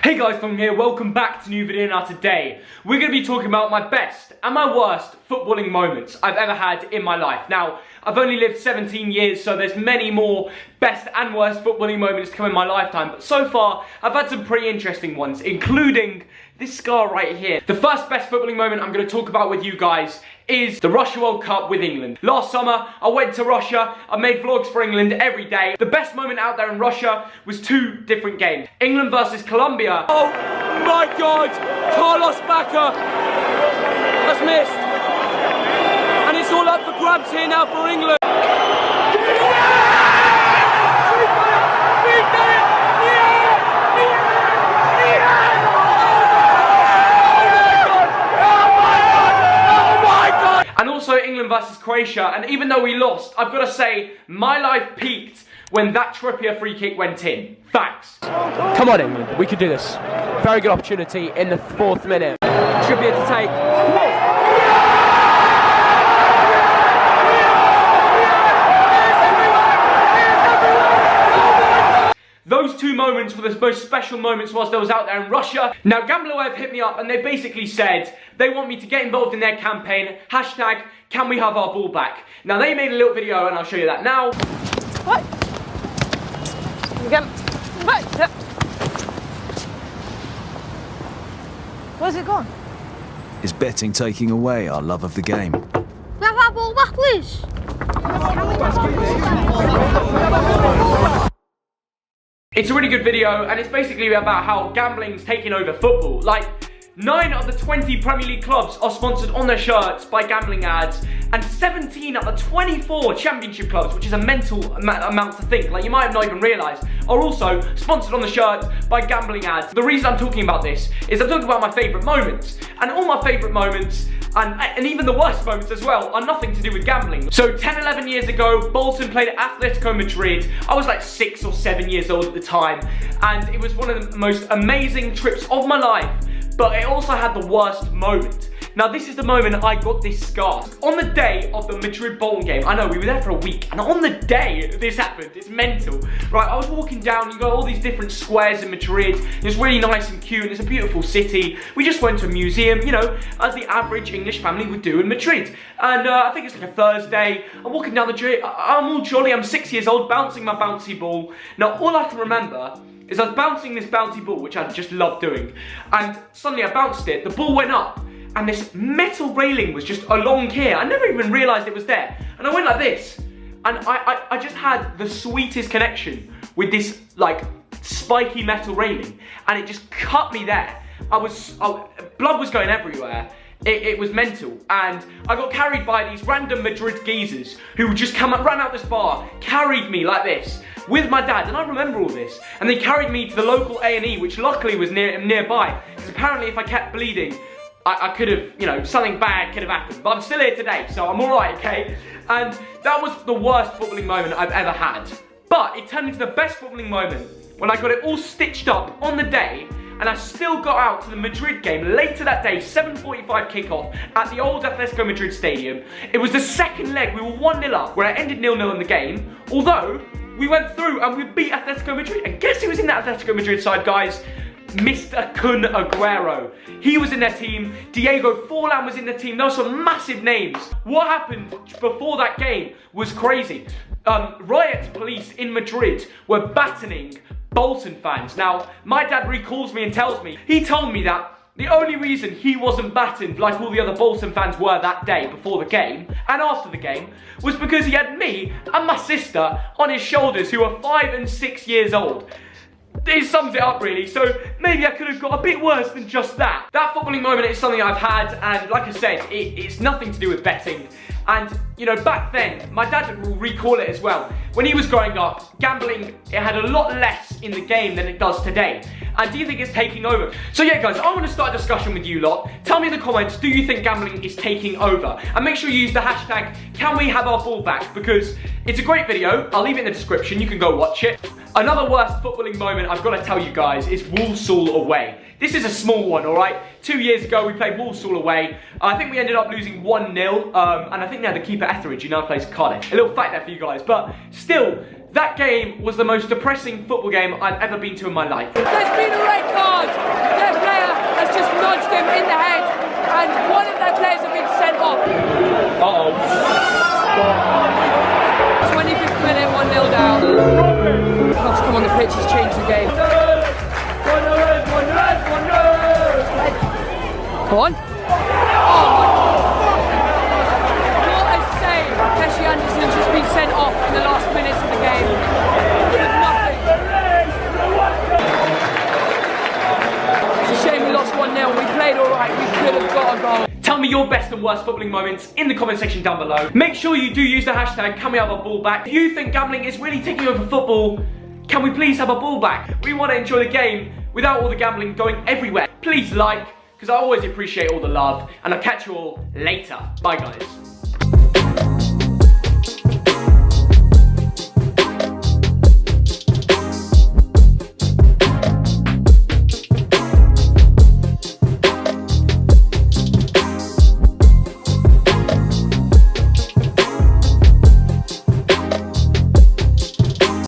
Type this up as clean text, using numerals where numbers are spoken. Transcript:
Hey guys, Tom here, welcome back to a new video. Now today, we're going to be talking about my best and my worst footballing moments I've ever had in my life. Now, I've only lived 17 years, so there's many more best and worst footballing moments to come in my lifetime. But so far, I've had some pretty interesting ones, including this scar right here. The first best footballing moment I'm going to talk about with you guys is the Russia World Cup with England. Last summer, I went to Russia, I made vlogs for England every day. The best moment out there in Russia was two different games. England versus Colombia. Oh my God, Carlos Bacca has missed. And it's all up for grabs here now for England. And also England versus Croatia, and even though we lost, I've got to say, my life peaked when that Trippier free kick went in. Facts. Come on England, we could do this. Very good opportunity in the 4th minute. Trippier to take. Those two moments were the most special moments whilst I was out there in Russia. Now, Gambler hit me up and they basically said they want me to get involved in their campaign. Hashtag, can we have our ball back? Now, they made a little video and I'll show you that now. What? Where's it gone? Is betting taking away our love of the game? We have our ball back, please. It's a really good video, and it's basically about how gambling's taking over football. Like, 9 of the 20 Premier League clubs are sponsored on their shirts by gambling ads, and 17 out of the 24 Championship clubs, which is a mental amount to think, like you might have not even realised, are also sponsored on the shirts by gambling ads. The reason I'm talking about this is I'm talking about my favourite moments, and all my favourite moments, and even the worst moments as well, are nothing to do with gambling. So 10, 11 years ago, Bolton played at Atletico Madrid. I was like 6 or 7 years old at the time, and it was one of the most amazing trips of my life, but it also had the worst moment. Now, this is the moment I got this scar. On the day of the Madrid-Bolton game, I know, we were there for a week, and on the day this happened, it's mental. Right, I was walking down, you got all these different squares in Madrid, it's really nice and cute, and it's a beautiful city. We just went to a museum, you know, as the average English family would do in Madrid. And I think it's like a Thursday, I'm walking down the street, I'm all jolly, I'm 6 years old, bouncing my bouncy ball. Now, all I can remember is I was bouncing this bouncy ball, which I just love doing, and suddenly I bounced it, the ball went up, and this metal railing was just along here. I never even realised it was there. And I went like this, and I just had the sweetest connection with this, like, spiky metal railing, and it just cut me there. Blood was going everywhere. It was mental, and I got carried by these random Madrid geezers who just ran out this bar, carried me like this, with my dad, and I remember all this, and they carried me to the local A&E, which luckily was nearby, because apparently if I kept bleeding, I could have, you know, something bad could have happened. But I'm still here today, so I'm alright, okay? And that was the worst footballing moment I've ever had. But it turned into the best footballing moment when I got it all stitched up on the day, and I still got out to the Madrid game later that day, 7:45 kickoff at the old Atletico Madrid stadium. It was the second leg, we were 1-0 up, where it ended 0-0 in the game, although we went through and we beat Atletico Madrid. And guess who was in that Atletico Madrid side, guys? Mr. Kun Aguero. He was in their team. Diego Forlan was in the team. Those were some massive names. What happened before that game was crazy. Riot police in Madrid were battening Bolton fans. Now, my dad recalls me and tells me, he told me that the only reason he wasn't battened like all the other Bolton fans were that day before the game and after the game was because he had me and my sister on his shoulders who were 5 and 6 years old. It sums it up really, so maybe I could have got a bit worse than just that. That footballing moment is something I've had, and like I said, it's nothing to do with betting. And, you know, back then, my dad will recall it as well. When he was growing up, gambling, it had a lot less in the game than it does today. And do you think it's taking over? So yeah, guys, I want to start a discussion with you lot. Tell me in the comments, do you think gambling is taking over? And make sure you use the hashtag, can we have our ball back? Because it's a great video. I'll leave it in the description. You can go watch it. Another worst footballing moment I've got to tell you guys is Walsall away. This is a small one, all right? 2 years ago, we played Walsall away. I think we ended up losing 1-0, and I think they had the keeper Etheridge, who now plays Cardiff. A little fact there for you guys, but still, that game was the most depressing football game I've ever been to in my life. There's been a red card! which has changed the game. Go on. What a save. Keshi Anderson's just been sent off in the last minutes of the game. With nothing. It's a shame we lost 1-0. We played alright. We could have got a goal. Tell me your best and worst footballing moments in the comment section down below. Make sure you do use the hashtag Can We Have a Ball Back. If you think gambling is really taking over football, can we please have a ball back? We want to enjoy the game without all the gambling going everywhere. Please like, because I always appreciate all the love, and I'll catch you all later. Bye guys.